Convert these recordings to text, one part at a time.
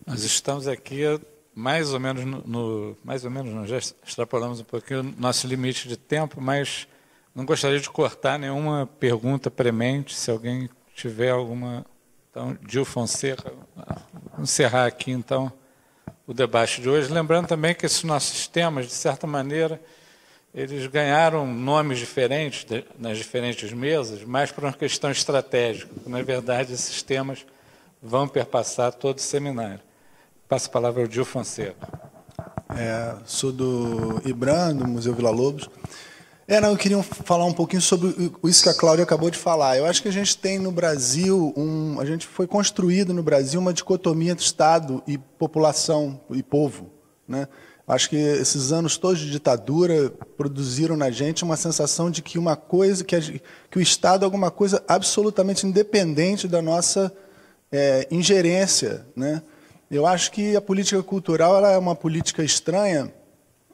Nós estamos aqui mais ou menos mais ou menos, nós já extrapolamos um pouquinho o nosso limite de tempo, mas não gostaria de cortar nenhuma pergunta premente. Se alguém tiver alguma, então, Gil Fonseca, vamos encerrar aqui então o debate de hoje, lembrando também que esses nossos temas, de certa maneira, eles ganharam nomes diferentes nas diferentes mesas, mas por uma questão estratégica. Na verdade, esses temas vão perpassar todo o seminário. Passo a palavra ao Gil Fonseca. Sou do IBRAM, do Museu Villa-Lobos. Eu queria falar um pouquinho sobre isso que a Cláudia acabou de falar. Eu acho que a gente tem no Brasil, a gente foi construído no Brasil uma dicotomia entre Estado e população e povo, né? Acho que esses anos todos de ditadura produziram na gente uma sensação de que uma coisa, que o Estado é alguma coisa absolutamente independente da nossa ingerência, né? Eu acho que a política cultural ela é uma política estranha,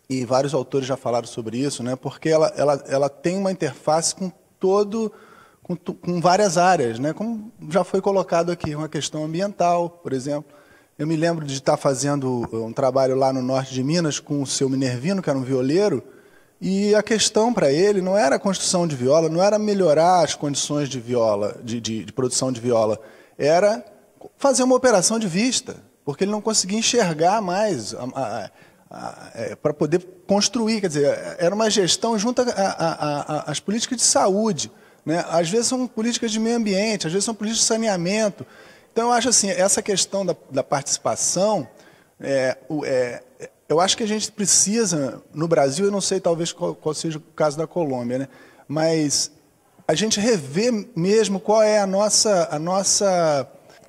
e vários autores já falaram sobre isso, né? Porque ela tem uma interface com várias áreas, né? Como já foi colocado aqui, uma questão ambiental, por exemplo. Eu me lembro de estar fazendo um trabalho lá no norte de Minas com o seu Minervino, que era um violeiro, e a questão para ele não era a construção de viola, não era melhorar as condições de viola, de produção de viola, era fazer uma operação de vista, porque ele não conseguia enxergar mais para poder construir. Quer dizer, era uma gestão junto às políticas de saúde, né? Às vezes são políticas de meio ambiente, às vezes são políticas de saneamento. Então, eu acho assim, essa questão da participação, eu acho que a gente precisa, no Brasil, eu não sei talvez qual seja o caso da Colômbia, né? Mas a gente rever mesmo qual é a nossa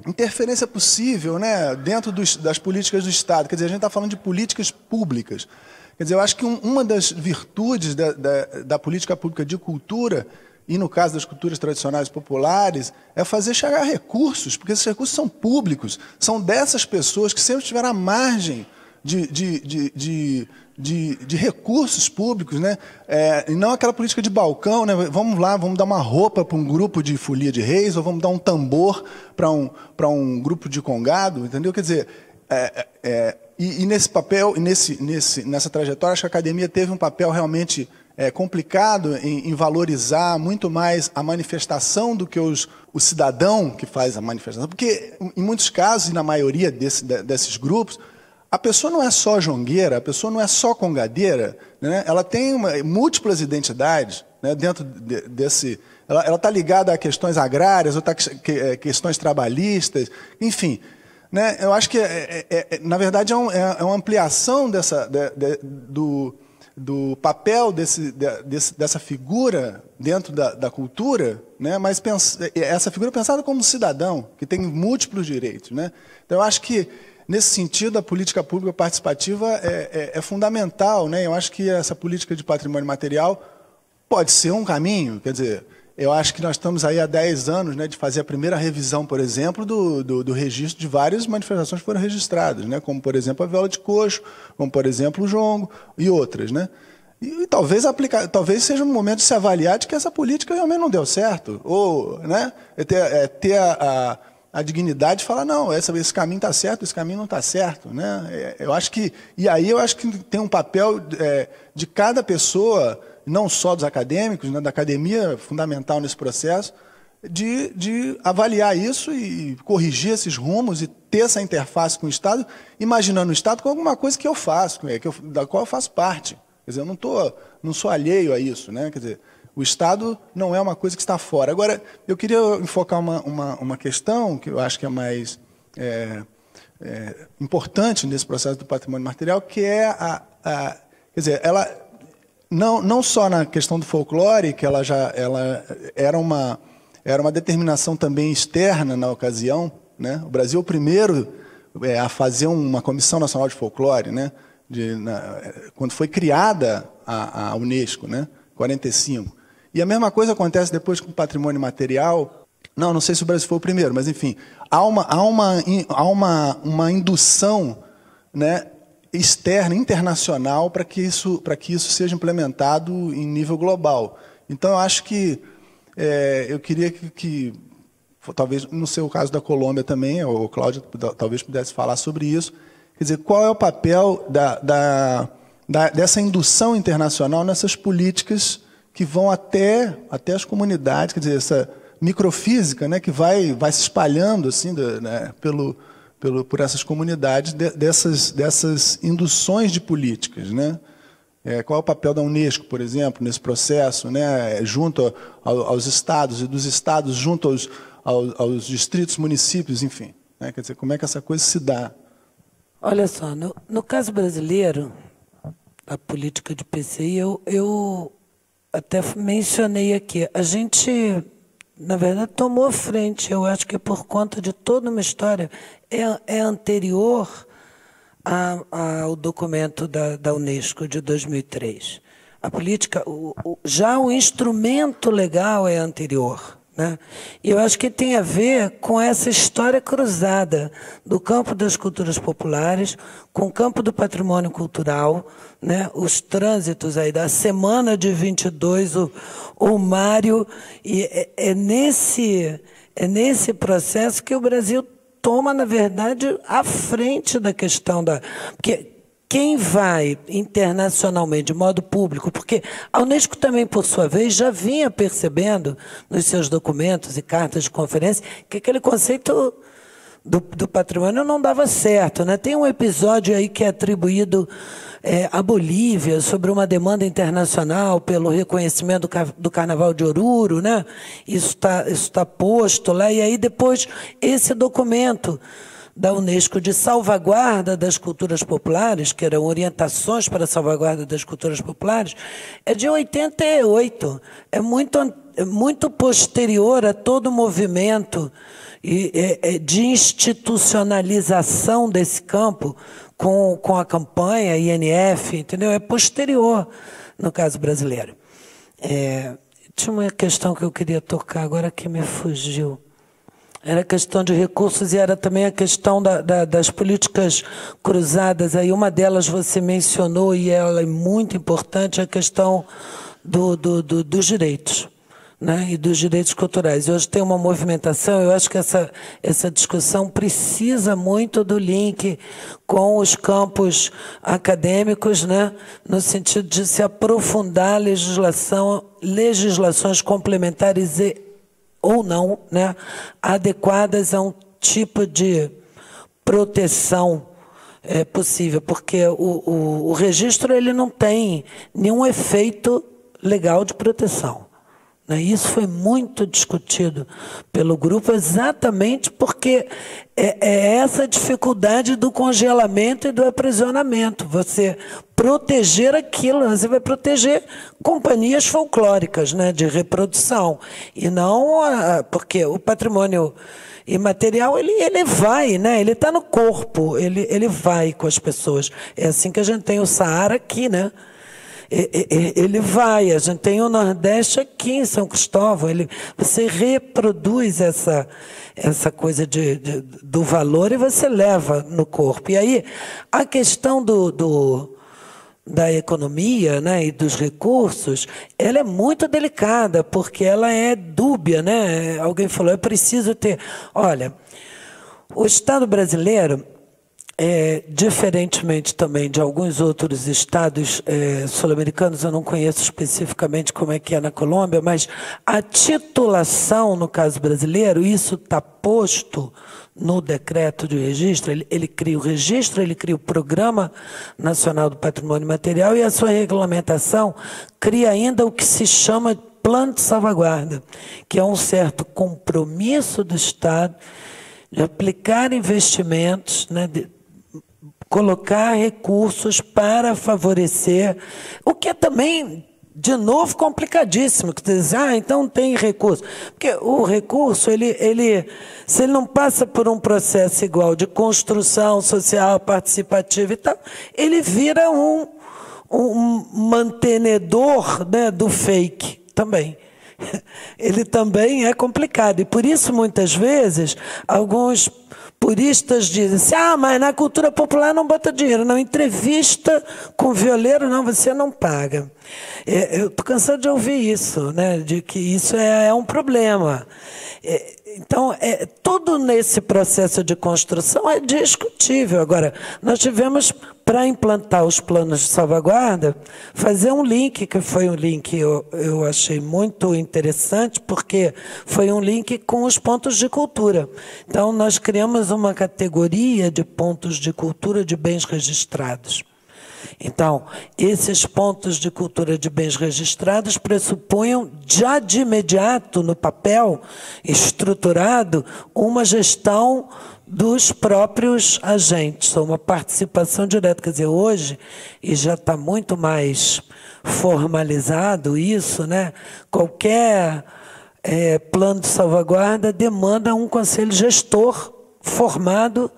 interferência possível, né, dentro das políticas do Estado. Quer dizer, a gente está falando de políticas públicas. Quer dizer, eu acho que uma das virtudes da política pública de cultura, e no caso das culturas tradicionais populares, é fazer chegar recursos, porque esses recursos são públicos, são dessas pessoas que sempre estiveram à margem de recursos públicos, né? E não aquela política de balcão, né? Vamos lá, vamos dar uma roupa para um grupo de folia de reis, ou vamos dar um tambor para um grupo de congado, entendeu? Quer dizer, e nesse papel, nessa trajetória, acho que a academia teve um papel realmente complicado em valorizar muito mais a manifestação do que o cidadão que faz a manifestação, porque em muitos casos, e na maioria desses grupos, a pessoa não é só jongueira, a pessoa não é só congadeira, né? Ela tem múltiplas identidades, né, dentro desse. Ela está ligada a questões agrárias, ou questões trabalhistas, enfim. Né? Eu acho que, na verdade, é uma ampliação do papel dessa figura dentro da cultura, né? Mas essa figura pensada como cidadão, que tem múltiplos direitos, né? Então, eu acho que, nesse sentido, a política pública participativa é fundamental, né? Eu acho que essa política de patrimônio material pode ser um caminho. Quer dizer, eu acho que nós estamos aí há 10 anos, né, de fazer a primeira revisão, por exemplo, do registro de várias manifestações que foram registradas, né? Como, por exemplo, a viola de coxo, como, por exemplo, o jongo e outras, né? E talvez seja um momento de se avaliar de que essa política realmente não deu certo, ou, né, ter a dignidade de falar, não, esse caminho está certo, esse caminho não está certo, né? Eu acho que tem um papel de cada pessoa, não só dos acadêmicos, né, da academia, fundamental nesse processo, de avaliar isso e corrigir esses rumos e ter essa interface com o Estado, imaginando o Estado como alguma coisa que eu faço, da qual eu faço parte. Quer dizer, eu não sou alheio a isso, né? Quer dizer, o Estado não é uma coisa que está fora. Agora, eu queria enfocar uma questão que eu acho que é mais importante nesse processo do patrimônio material, que é quer dizer, ela não só na questão do folclore, que ela era uma determinação também externa na ocasião, né? O Brasil é o primeiro a fazer uma Comissão Nacional de Folclore, né? Quando foi criada a Unesco, né? 45. E a mesma coisa acontece depois com o patrimônio material. Não sei se o Brasil foi o primeiro, mas, enfim, há uma indução, né, externa, internacional, para que isso seja implementado em nível global. Então, eu acho que eu queria que talvez no seu caso da Colômbia também, o Cláudio talvez pudesse falar sobre isso. Quer dizer, qual é o papel dessa indução internacional nessas políticas que vão até as comunidades, quer dizer, essa microfísica, né, que vai se espalhando assim, né, por essas comunidades, dessas induções de políticas, né? Qual é o papel da Unesco, por exemplo, nesse processo, né, junto aos estados, e dos estados junto aos distritos, municípios, enfim, né? Quer dizer, como é que essa coisa se dá? Olha só, no caso brasileiro, a política de PCI, eu até mencionei aqui, a gente, na verdade, tomou frente, eu acho que por conta de toda uma história, é anterior ao documento da Unesco de 2003. A política, já o instrumento legal é anterior, né? E eu acho que tem a ver com essa história cruzada do campo das culturas populares com o campo do patrimônio cultural, né? Os trânsitos aí da semana de 22, o Mário, e é nesse processo que o Brasil toma, na verdade, à frente da questão porque quem vai internacionalmente, de modo público, porque a Unesco também, por sua vez, já vinha percebendo nos seus documentos e cartas de conferência que aquele conceito do patrimônio não dava certo, né? Tem um episódio aí que é atribuído à Bolívia sobre uma demanda internacional pelo reconhecimento do Carnaval de Oruro, né? Isso tá posto lá, e aí depois esse documento da Unesco de salvaguarda das culturas populares, que eram orientações para a salvaguarda das culturas populares, é de 88, é muito posterior a todo o movimento de institucionalização desse campo com a campanha INF, entendeu? É posterior no caso brasileiro. Tinha uma questão que eu queria tocar agora que me fugiu. Era a questão de recursos e era também a questão das políticas cruzadas. Aí uma delas você mencionou e ela é muito importante, a questão dos direitos, né, e dos direitos culturais. Hoje tem uma movimentação, eu acho que essa discussão precisa muito do link com os campos acadêmicos, né, no sentido de se aprofundar legislações complementares ou não, né, adequadas a um tipo de proteção possível, porque o registro ele não tem nenhum efeito legal de proteção. Isso foi muito discutido pelo grupo, exatamente porque é essa dificuldade do congelamento e do aprisionamento. Você proteger aquilo, você vai proteger companhias folclóricas, né, de reprodução, e não porque o patrimônio imaterial ele vai, né, ele está no corpo, ele vai com as pessoas. É assim que a gente tem o Saara aqui, né? Ele vai, a gente tem o Nordeste aqui em São Cristóvão, você reproduz essa coisa do valor e você leva no corpo. E aí, a questão da economia, né, e dos recursos, ela é muito delicada, porque ela é dúbia, né? Alguém falou, é preciso ter... Olha, o Estado brasileiro... diferentemente também de alguns outros estados sul-americanos, eu não conheço especificamente como é que é na Colômbia, mas a titulação, no caso brasileiro, isso está posto no decreto de registro, ele cria o registro, ele cria o Programa Nacional do Patrimônio Material e a sua regulamentação cria ainda o que se chama Plano de Salvaguarda, que é um certo compromisso do Estado de aplicar investimentos, né, colocar recursos para favorecer, o que é também, de novo, complicadíssimo, que diz, então tem recurso. Porque o recurso, se ele não passa por um processo igual de construção social, participativa e tal, ele vira um mantenedor, né, do fake também. Ele também é complicado. E por isso, muitas vezes, alguns puristas dizem assim, mas na cultura popular não bota dinheiro. Não, entrevista com violeiro, não, você não paga. Eu estou cansado de ouvir isso, né, de que isso é um problema. Então, tudo nesse processo de construção é discutível. Agora, nós tivemos, para implantar os planos de salvaguarda, fazer um link, que foi um link eu achei muito interessante, porque foi um link com os pontos de cultura. Então, nós criamos uma categoria de pontos de cultura de bens registrados. Então, esses pontos de cultura de bens registrados pressupunham, já de imediato, no papel estruturado, uma gestão dos próprios agentes, uma participação direta. Quer dizer, hoje, e já está muito mais formalizado isso, né? Qualquer plano de salvaguarda demanda um conselho gestor formado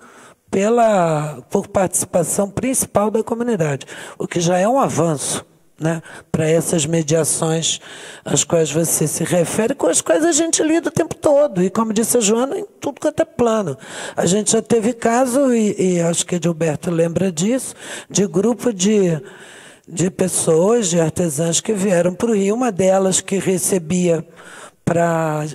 por participação principal da comunidade, o que já é um avanço, né, para essas mediações às quais você se refere, com as quais a gente lida o tempo todo, e como disse a Joana, em tudo quanto é plano. A gente já teve caso, e acho que Gilberto lembra disso, de grupo de pessoas, de artesãs que vieram para o Rio, uma delas que recebia para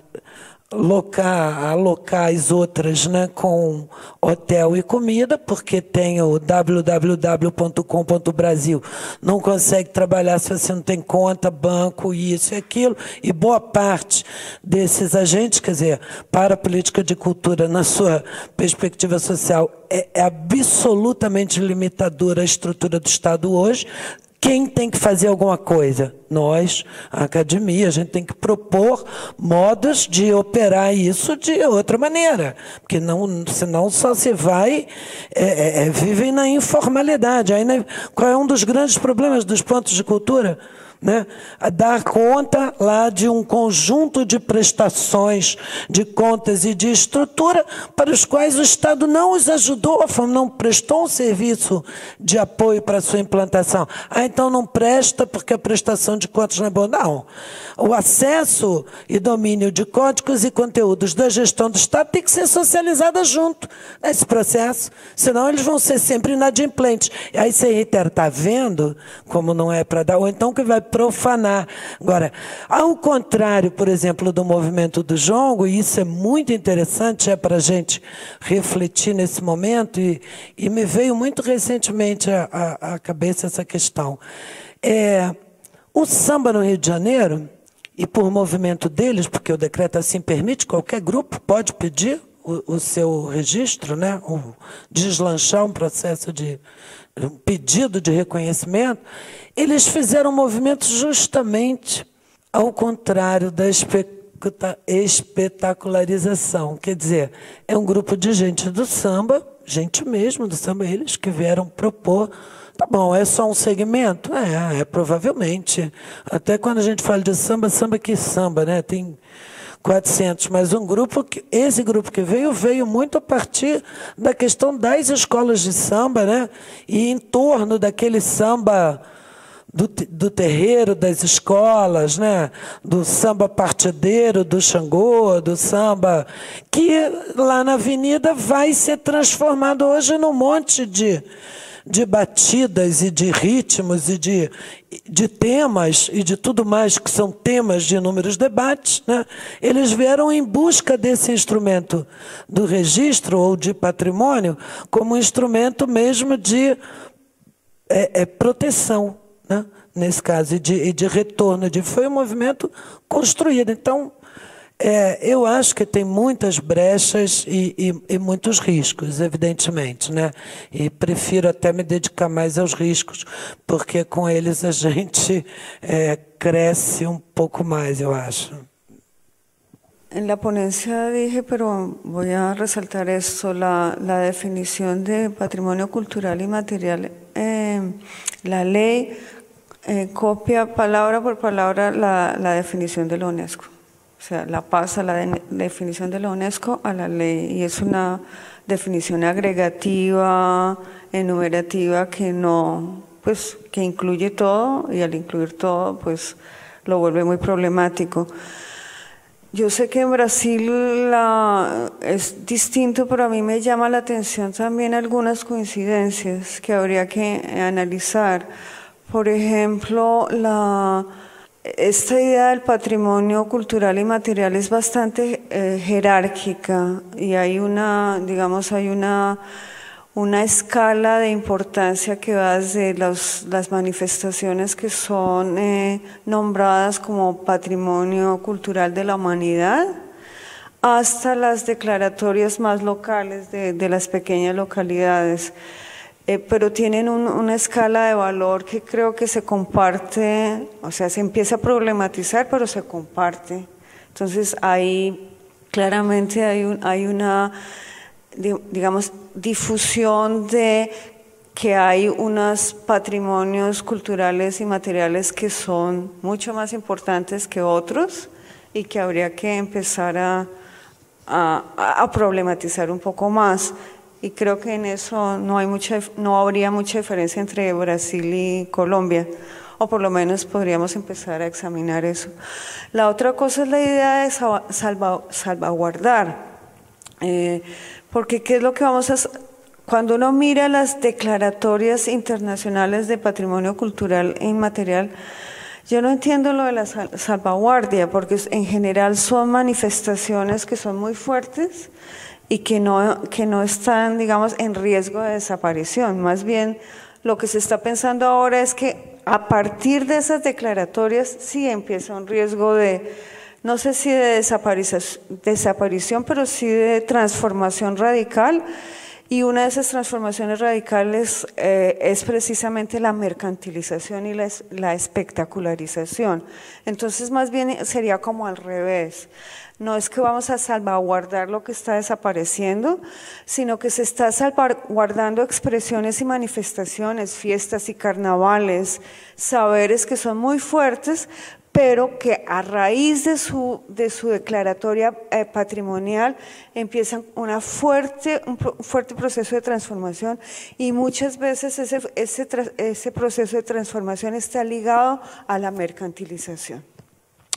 alocar as outras, né, com hotel e comida, porque tem o www.com.brasil, não consegue trabalhar se você não tem conta, banco, isso e aquilo, e boa parte desses agentes, quer dizer, para a política de cultura, na sua perspectiva social, é absolutamente limitadora a estrutura do Estado hoje. Quem tem que fazer alguma coisa? Nós, a academia, a gente tem que propor modos de operar isso de outra maneira, porque senão só se vai, vivem na informalidade. Aí, né, qual é um dos grandes problemas dos pontos de cultura? Né? A dar conta lá de um conjunto de prestações, de contas e de estrutura para os quais o Estado não os ajudou, não prestou um serviço de apoio para a sua implantação. Então não presta porque a prestação de contas não é boa. Não. O acesso e domínio de códigos e conteúdos da gestão do Estado tem que ser socializada junto nesse processo, senão eles vão ser sempre inadimplentes. E aí você reitera, está vendo como não é para dar, ou então que vai profanar. Agora, ao contrário, por exemplo, do movimento do jongo, e isso é muito interessante, para a gente refletir nesse momento, e me veio muito recentemente à cabeça essa questão. O samba no Rio de Janeiro, e por movimento deles, porque o decreto assim permite, qualquer grupo pode pedir o seu registro, né, deslanchar um processo de um pedido de reconhecimento, eles fizeram um movimento justamente ao contrário da espetacularização. Quer dizer, é um grupo de gente do samba, gente mesmo do samba, eles que vieram propor. Tá bom, é só um segmento? Provavelmente. Até quando a gente fala de samba, samba que samba, né? Tem 400, mas esse grupo que veio muito a partir da questão das escolas de samba, né? E em torno daquele samba do terreiro, das escolas, né? Do samba partideiro, do Xangô, do samba, que lá na avenida vai ser transformado hoje num monte de batidas e de ritmos e de temas e de tudo mais que são temas de inúmeros debates, né? Eles vieram em busca desse instrumento do registro ou de patrimônio como instrumento mesmo de proteção, né? Nesse caso, e de retorno. Foi um movimento construído. Então, eu acho que tem muitas brechas e muitos riscos, evidentemente, né? E prefiro até me dedicar mais aos riscos, porque com eles a gente cresce um pouco mais, eu acho. En la ponencia dije, pero voy a resaltar esto, la definición de patrimonio cultural y material. La ley copia palabra por palabra la definición de la UNESCO. O sea, la pasa la definición de la UNESCO a la ley, y es una definición agregativa, enumerativa, que no, pues, que incluye todo, y al incluir todo, pues, lo vuelve muy problemático. Yo sé que en Brasil es distinto, pero a mí me llama la atención también algunas coincidencias que habría que analizar. Por ejemplo, esta idea del patrimonio cultural y material es bastante jerárquica y hay digamos, hay una escala de importancia que va desde las manifestaciones que son nombradas como patrimonio cultural de la humanidad hasta las declaratorias más locales de las pequeñas localidades. Pero tienen una escala de valor que creo que se comparte, o sea, se empieza a problematizar, pero se comparte. Entonces, ahí claramente hay una, digamos, difusión de que hay unos patrimonios culturales y materiales que son mucho más importantes que otros y que habría que empezar a problematizar un poco más. Y creo que en eso no habría mucha diferencia entre Brasil y Colombia, o por lo menos podríamos empezar a examinar eso. La otra cosa es la idea de salvaguardar, porque ¿qué es lo que vamos a hacer? Cuando uno mira las declaratorias internacionales de patrimonio cultural e inmaterial, yo no entiendo lo de la salvaguardia, porque en general son manifestaciones que son muy fuertes y que no están, digamos, en riesgo de desaparición. Más bien, lo que se está pensando ahora es que a partir de esas declaratorias sí empieza un riesgo de, no sé si de desaparición, pero sí de transformación radical. Y una de esas transformaciones radicales es precisamente la mercantilización y la espectacularización. Entonces, más bien sería como al revés. No es que vamos a salvaguardar lo que está desapareciendo, sino que se está salvaguardando expresiones y manifestaciones, fiestas y carnavales, saberes que son muy fuertes, pero que a raíz de su declaratoria patrimonial empiezan un fuerte proceso de transformación, y muchas veces ese proceso de transformación está ligado a la mercantilización.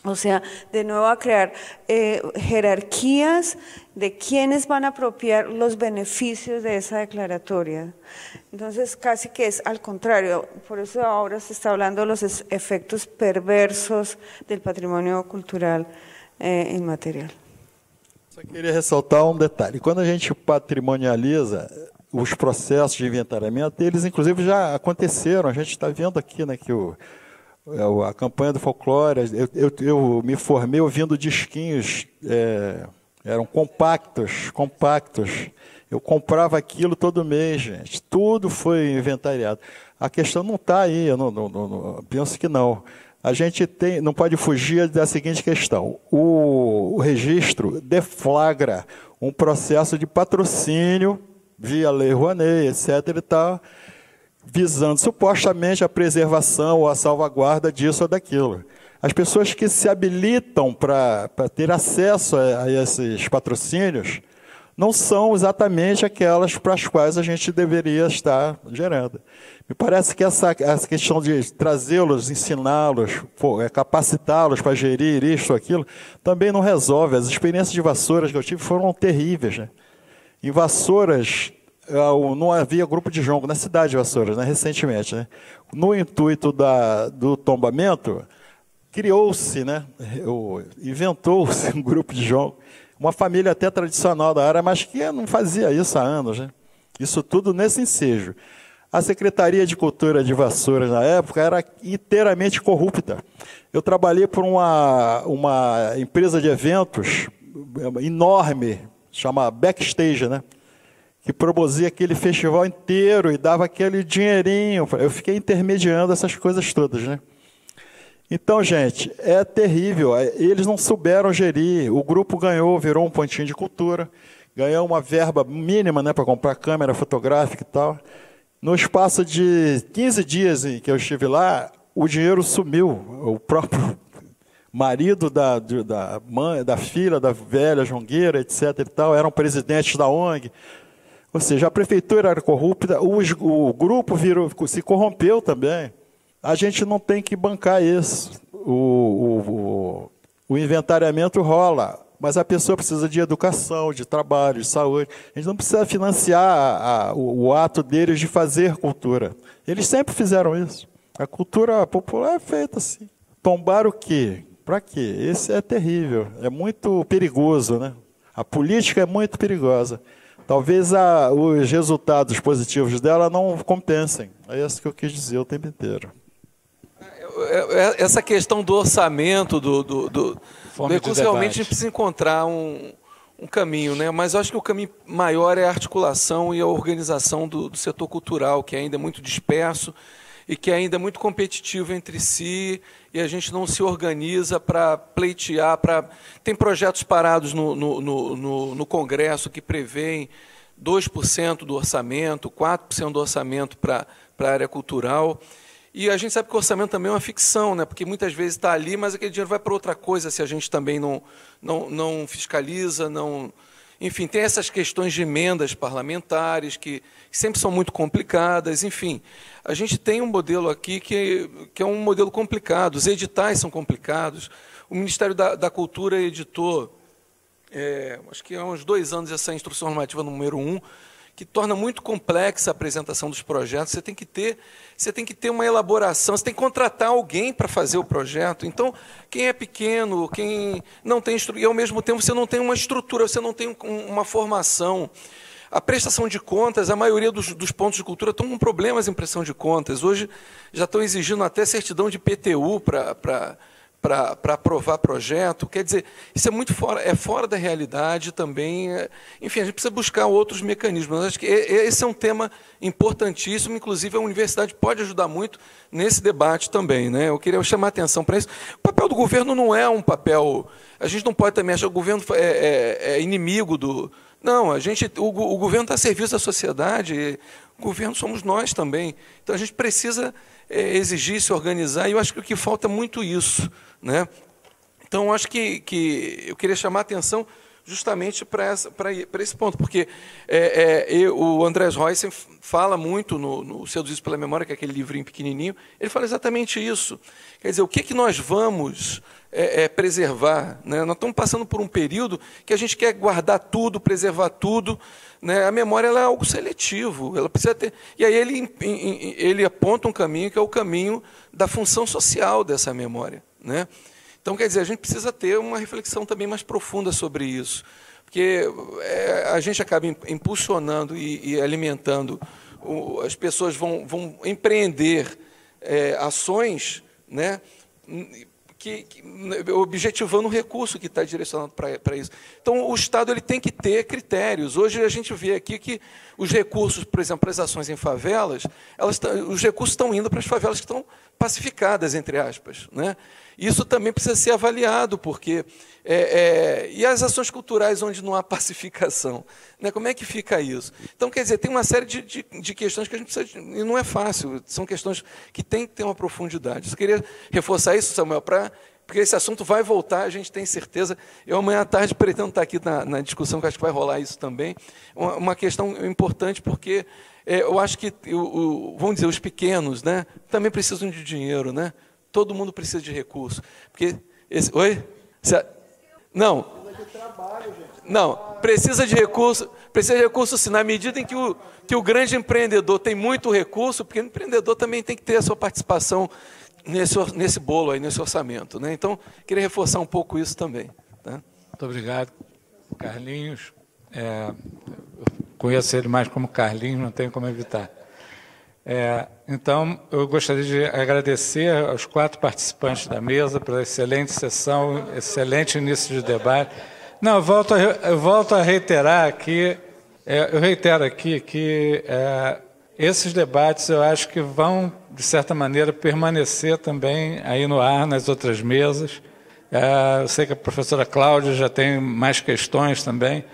O sea, de nuevo a crear jerarquías de quiénes van a apropiar los beneficios de esa declaratoria. Entonces, casi que es al contrario. Por eso ahora se está hablando de los efectos perversos del patrimonio cultural inmaterial. Só queria ressaltar detalhe. Quando a gente patrimonializa, os processos de inventariamento, eles inclusive já aconteceram. A gente está vendo aqui, né, que a campanha do folclore, eu me formei ouvindo disquinhos, eram compactos. Eu comprava aquilo todo mês, gente. Tudo foi inventariado. A questão não está aí, eu não penso que não. A gente não pode fugir da seguinte questão. O registro deflagra um processo de patrocínio via Lei Rouanet, etc. e tal, visando supostamente a preservação ou a salvaguarda disso ou daquilo. As pessoas que se habilitam para ter acesso a esses patrocínios não são exatamente aquelas para as quais a gente deveria estar gerando. Me parece que essa questão de trazê-los, ensiná-los, capacitá-los para gerir isto ou aquilo, também não resolve. As experiências de Vassouras que eu tive foram terríveis, né? Em Vassouras, não havia grupo de jongo na cidade de Vassouras, né, recentemente, né? No intuito do tombamento, criou-se, né, inventou-se um grupo de jongo, uma família até tradicional da área, mas que não fazia isso há anos, né? Isso tudo nesse ensejo. A Secretaria de Cultura de Vassouras, na época, era inteiramente corrupta. Eu trabalhei por uma empresa de eventos enorme, chama Backstage, né? Que produzia aquele festival inteiro e dava aquele dinheirinho. Eu fiquei intermediando essas coisas todas, né? Então, gente, é terrível. Eles não souberam gerir. O grupo virou um pontinho de cultura, ganhou uma verba mínima, né, para comprar câmera fotográfica e tal. No espaço de 15 dias em que eu estive lá, o dinheiro sumiu. O próprio marido da mãe, da filha, da velha jongueira, etc. e tal, eram presidentes da ONG. Ou seja, a prefeitura era corrupta, o grupo se corrompeu também. A gente não tem que bancar isso. O inventariamento rola, mas a pessoa precisa de educação, de trabalho, de saúde. A gente não precisa financiar o ato deles de fazer cultura. Eles sempre fizeram isso. A cultura popular é feita assim. Tombar o quê? Para quê? Esse é terrível, é muito perigoso, né? A política é muito perigosa. Talvez os resultados positivos dela não compensem. É isso que eu quis dizer o tempo inteiro. Essa questão do orçamento, do recurso, realmente a gente precisa encontrar um caminho, né? Mas eu acho que o caminho maior é a articulação e a organização do setor cultural, que ainda é muito disperso e que ainda é muito competitivo entre si, e a gente não se organiza para pleitear. Tem projetos parados no Congresso que prevêem 2% do orçamento, 4% do orçamento para a área cultural. E a gente sabe que o orçamento também é uma ficção, né? Porque muitas vezes está ali, mas aquele dinheiro vai para outra coisa se a gente também não fiscaliza, não... Enfim, tem essas questões de emendas parlamentares que sempre são muito complicadas. Enfim, a gente tem um modelo aqui que é um modelo complicado. Os editais são complicados. O Ministério da Cultura editou, acho que há uns 2 anos, essa instrução normativa número 1, que torna muito complexa a apresentação dos projetos. Você tem que ter uma elaboração, você tem que contratar alguém para fazer o projeto. Então, quem é pequeno, quem não tem e ao mesmo tempo você não tem uma estrutura, você não tem uma formação. A prestação de contas, a maioria dos pontos de cultura estão com problemas em prestação de contas. Hoje já estão exigindo até certidão de PTU para aprovar projeto. Quer dizer, isso é fora da realidade também. Enfim, a gente precisa buscar outros mecanismos. Mas acho que esse é um tema importantíssimo, inclusive a universidade pode ajudar muito nesse debate também, né? Eu queria chamar a atenção para isso. O papel do governo não é um papel... A gente não pode também achar que o governo é inimigo do... Não, o governo está a serviço da sociedade, o governo somos nós também. Então, a gente precisa exigir, se organizar, e eu acho que o que falta é muito isso, né? Então, eu acho que eu queria chamar a atenção justamente para esse ponto, porque o Andrés Royce fala muito no Seduzidos pela Memória, que é aquele livrinho pequenininho, ele fala exatamente isso. Quer dizer, o que nós vamos preservar, né? Nós estamos passando por um período que a gente quer guardar tudo, preservar tudo, né? A memória ela é algo seletivo, ela precisa ter... E aí ele aponta um caminho que é o caminho da função social dessa memória, né? Então, quer dizer, a gente precisa ter uma reflexão também mais profunda sobre isso, porque a gente acaba impulsionando e alimentando, as pessoas vão empreender ações, né, objetivando o recurso que está direcionado para isso. Então, o Estado ele tem que ter critérios. Hoje a gente vê aqui que os recursos, por exemplo, para as ações em favelas, os recursos estão indo para as favelas que estão pacificadas, entre aspas, né? Isso também precisa ser avaliado, porque... e as ações culturais onde não há pacificação, né? Como é que fica isso? Então, quer dizer, tem uma série de questões que a gente precisa... E não é fácil, são questões que têm que ter uma profundidade. Eu queria reforçar isso, Samuel, porque esse assunto vai voltar, a gente tem certeza. Eu, amanhã à tarde, pretendo estar aqui na discussão, que acho que vai rolar isso também. Uma questão importante, porque eu acho que, vamos dizer, os pequenos, né, também precisam de dinheiro, né? Todo mundo precisa de recurso. Porque oi? Não. Não, precisa de recurso sim, na medida em que o grande empreendedor tem muito recurso, porque o empreendedor também tem que ter a sua participação nesse bolo aí, nesse orçamento, né? Então, queria reforçar um pouco isso também, tá? Muito obrigado, Carlinhos. Eu conheço ele mais como Carlinhos, não tenho como evitar. Então, eu gostaria de agradecer aos 4 participantes da mesa pela excelente sessão, excelente início de debate. Não, eu volto a reiterar aqui, eu reitero aqui que esses debates eu acho que vão, de certa maneira, permanecer também aí no ar, nas outras mesas. Eu sei que a professora Cláudia já tem mais questões também,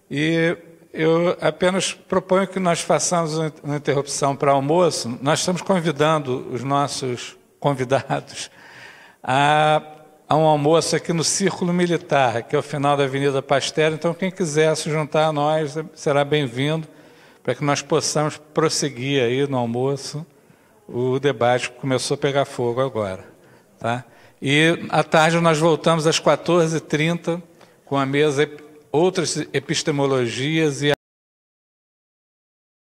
e eu apenas proponho que nós façamos uma interrupção para almoço. Nós estamos convidando os nossos convidados a um almoço aqui no Círculo Militar, que é o final da Avenida Pasteur. Então, quem quiser se juntar a nós será bem-vindo, para que nós possamos prosseguir aí no almoço o debate que começou a pegar fogo agora, tá? E à tarde nós voltamos às 14h30 com a mesa Outras Epistemologias e